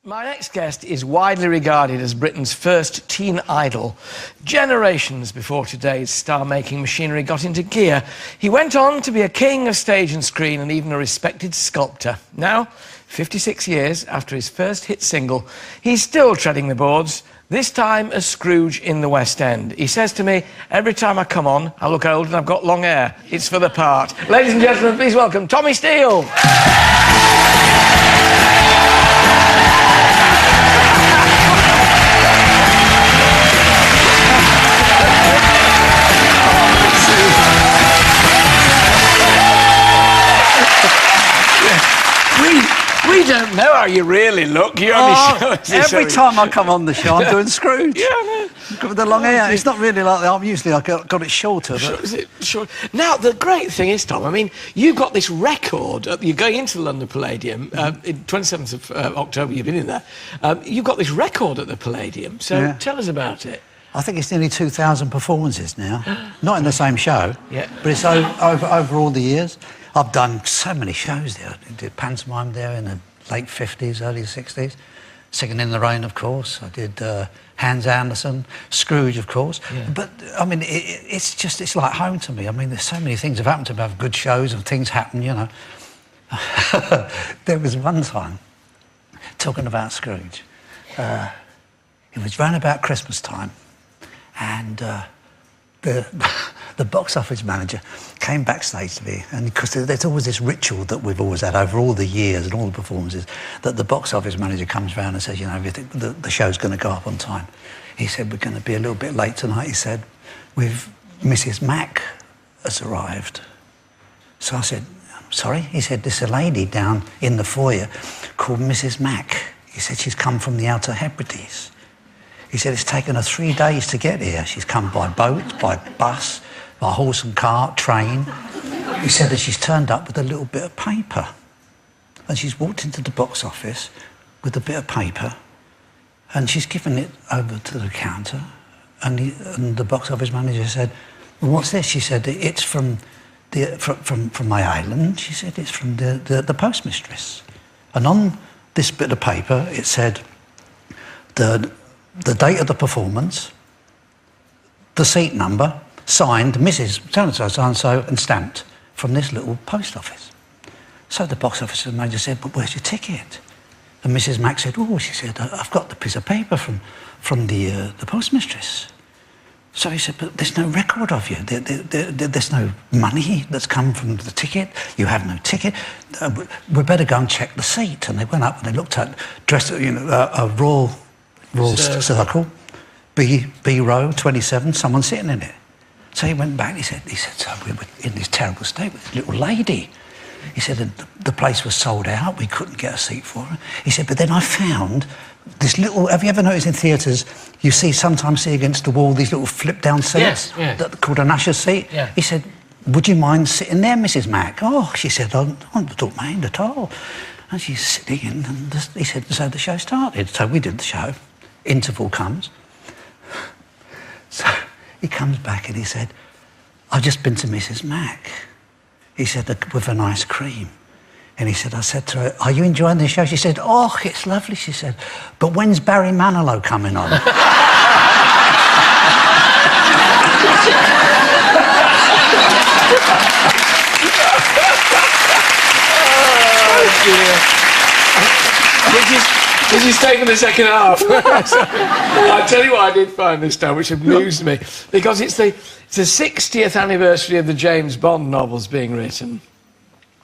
My next guest is widely regarded as Britain's first teen idol. Generations before today's star-making machinery got into gear, he went on to be a king of stage and screen and even a respected sculptor. Now, 56 years after his first hit single, he's still treading the boards, this time as Scrooge in the West End. He says to me, every time I come on, I look old and I've got long hair. It's for the part. Ladies and gentlemen, please welcome Tommy Steele. We don't know how you really look. You only show us every time I come on the show, I'm doing Scrooge. Yeah, I know. With the long hair. It's not really like the arm. Usually I got it shorter. But... Is it short? Now, the great thing is, Tom, I mean, you've got this record. You're going into the London Palladium. In 27th of October, you've been in there. You've got this record at the Palladium. So tell us about it. I think it's nearly 2,000 performances now. Not in the same show, but it's over all the years. I've done so many shows there. I did pantomime there in the late 50s, early 60s. Singing in the Rain, of course. I did Hans Andersen, Scrooge, of course. Yeah. But, I mean, it's like home to me. I mean, there's so many things have happened to me. I have good shows and things happen, you know. There was one time, talking about Scrooge, it was round about Christmas time, and the box office manager came backstage to me, and because there's always this ritual that we've always had over all the years and all the performances, that the box office manager comes round and says, you know, everything, the show's going to go up on time. He said, we're going to be a little bit late tonight. He said, Mrs. Mac has arrived. So I said, sorry? He said, there's a lady down in the foyer called Mrs. Mac. He said, she's come from the Outer Hebrides. He said, it's taken her 3 days to get here. She's come by boat, by bus, by horse and cart, train. He said that she's turned up with a little bit of paper. And she's walked into the box office with a bit of paper, and she's given it over to the counter. And the box office manager said, well, what's this? She said, it's from my island. She said, it's from the postmistress. And on this bit of paper, it said, the date of the performance, the seat number, signed Mrs. so-and-so, so-and-so, and stamped from this little post office. So the box office manager said, but where's your ticket? And Mrs. Mac said, oh, she said, I've got the piece of paper from the postmistress. So he said, but there's no record of you. There's no money that's come from the ticket. You have no ticket. We better go and check the seat. And they went up and they looked at, dressed, you know, a Royal Circle, B row, 27, someone sitting in it. So he went back and he said, so we were in this terrible state with this little lady. He said, the place was sold out, we couldn't get a seat for her. He said, but then I found this little, have you ever noticed in theatres, you sometimes see against the wall these little flip-down seats called an usher's seat? Yeah. He said, would you mind sitting there, Mrs. Mac? Oh, she said, I don't mind at all. And she's sitting in, and he said, so the show started. So we did the show. Interval comes. So he comes back and he said, I've just been to Mrs. Mac. He said, with an ice cream. And he said, I said to her, are you enjoying the show? She said, oh, it's lovely, she said. But when's Barry Manilow coming on? This is taking the second half. I'll tell you what I did find this time, which amused me, because it's the 60th anniversary of the James Bond novels being written.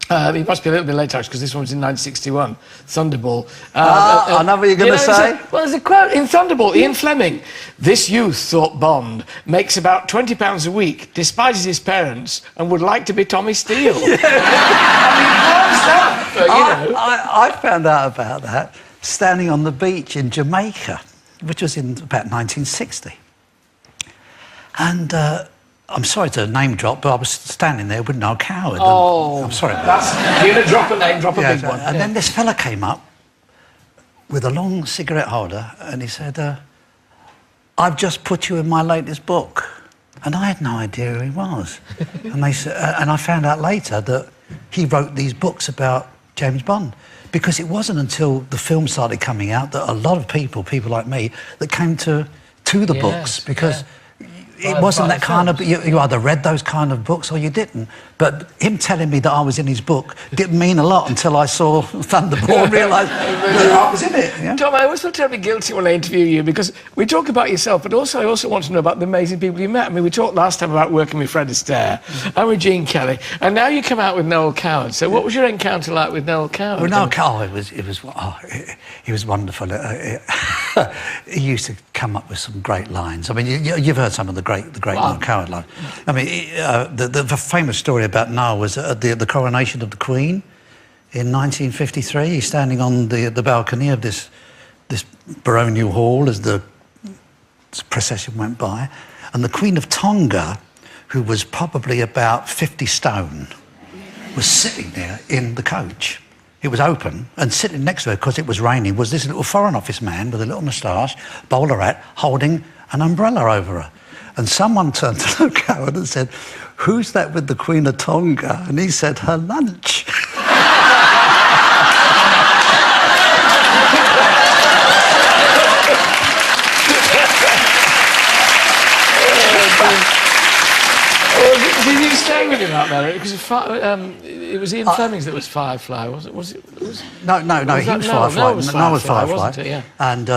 It must be a little bit late, actually, because this one was in 1961, Thunderball. I know what you're going to say. There's a quote in Thunderball, Ian Fleming. This youth, thought Bond, makes about £20 a week, despises his parents, and would like to be Tommy Steele. Yeah. I mean, what's that? But, you know. I found out about that standing on the beach in Jamaica, which was in about 1960. And I'm sorry to name drop, but I was standing there with no coward. Oh, I'm sorry. You're going to drop a name, drop a big one. And then this fella came up with a long cigarette holder, and he said, I've just put you in my latest book. And I had no idea who he was. And I found out later that he wrote these books about James Bond. Because it wasn't until the film started coming out that a lot of people like me, that came to the books, because it wasn't that kind of... You either read those kind of books or you didn't. But him telling me that I was in his book didn't mean a lot until I saw Thunderball and realised that I was in it. Yeah? Tom, I always feel terribly guilty when I interview you, because we talk about yourself, but also I also want to know about the amazing people you met. I mean, we talked last time about working with Fred Astaire and with Gene Kelly, and now you come out with Noel Coward. So what was your encounter like with Noel Coward? Well, Noel Coward, he was wonderful. He used to come up with some great lines. I mean, you've heard some of the great Noel Coward lines. I mean, the famous story about Noel was at the coronation of the Queen in 1953. He's standing on the balcony of this baronial hall as the procession went by, and the Queen of Tonga, who was probably about 50 stone, was sitting there in the coach. It was open, and sitting next to her, because it was raining, was this little Foreign Office man with a little moustache, bowler hat, holding an umbrella over her. And someone turned to Noel Coward and said, "Who's that with the Queen of Tonga?" And he said, "Her lunch." Did you stay with him out there? Because it was Ian Fleming's that was Firefly, wasn't it? No, he was Firefly. No, was Firefly, wasn't it? Yeah. And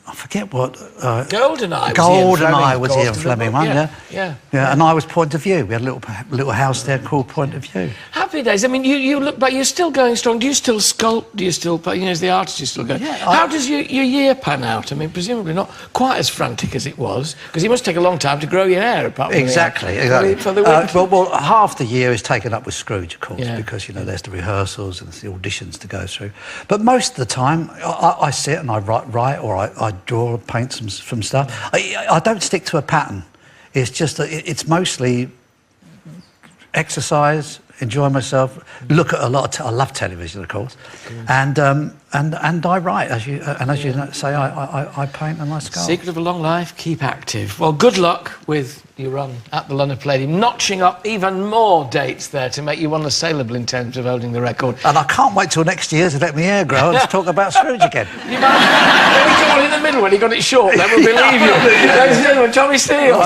I forget what... GoldenEye was Ian Fleming one, yeah. And I was Point of View. We had a little house there called Point of View. Happy days. I mean, you look back, you're still going strong. Do you still sculpt? Do you still... as the artist, you still go... Yeah, How does your year pan out? I mean, presumably not quite as frantic as it was, because it must take a long time to grow your hair, apart from... Exactly. Well, half the year is taken up with Scrooge, of course, because, there's the rehearsals and the auditions to go through. But most of the time, I sit and I write or I draw or paint some stuff. I don't stick to a pattern. It's just that it's mostly exercise, enjoy myself, look at a lot of... I love television, of course, and I write, as you say, I paint and I sculpt. Secret of a long life, keep active. Well, good luck with your run at the London Palladium, notching up even more dates there to make you one assailable in terms of holding the record. And I can't wait till next year to let my hair grow and to talk about Scrooge again. You might come on in the middle when he got it short, then we'll believe you. Ladies and gentlemen, Tommy Steele.